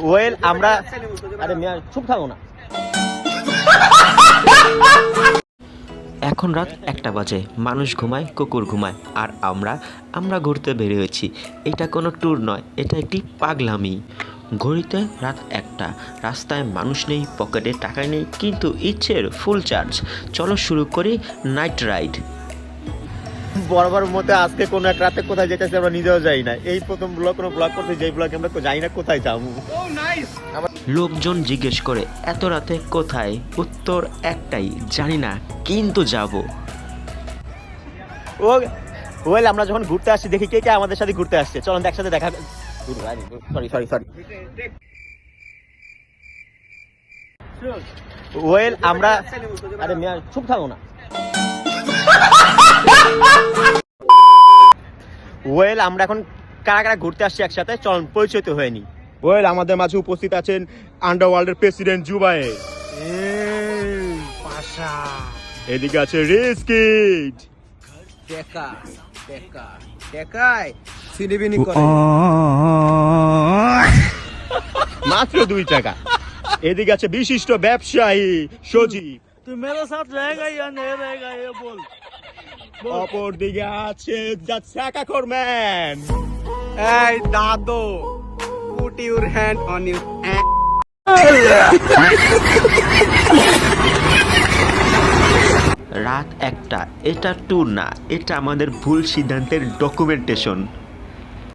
Well আমরা আরে মিয়া চুপ থাকো না। এখন রাত 1টা বাজে, মানুষ ঘুমায়, কুকুর ঘুমায়, আর আমরা ঘুরতে বেরিয়েছি। এটা কোনো ট্যুর নয়, এটা একটি পাগলামি। ঘড়িতে রাত 1টা, রাস্তায় মানুষ নেই, পকেটে টাকা নেই, কিন্তু ইচ্ছের ফুল চার্জ। চলো শুরু করি নাইট রাইড। বরাবর মতে আজকে কোনো এক রাতে কোথায় যেতেছি আমরা নিজেও যাই না। এই প্রথম কোনো ব্লগ করতে যেই ব্লগে আমরা জানি না কোথায় যাবো। লোকজন জিজ্ঞেস করে এত রাতে কোথায়, উত্তর একটাই, জানি না, কিন্তু যাব। ওয়েল আমরা যখন ঘুরতে আসছি দেখি কে কে আমাদের সাথে ঘুরতে আসছে, চলুন একসাথে দেখা। সরি ওয়েল আমরা আরে মিয়া চুপ থাকো না। ওয়েল আমরা এখন কারা কারা ঘুরতে আসছি একসাথে, চলুন পরিচয় তো হয়নি। ওয়েল আমাদের মাঝে উপস্থিত আছেন আন্ডারওয়ার্ল্ডের প্রেসিডেন্ট জুবাই। পাশা এদিকে আছে রিস্কিড। টেকায় সিনিবিনি করে মাত্র 2 টাকা। এদিকে আছে বিশিষ্ট ব্যবসায়ী সজীব। তুই মেরে সাথ रहेगा या नहीं रहेगा ये बोल। অপর দিকে আছে দ্য সাকাখোর ম্যান। এই দাদু put your hand on your রাত 1টা, এটা ট্যুর না, এটা আমাদের ভুল সিদ্ধান্তের ডকুমেন্টেশন।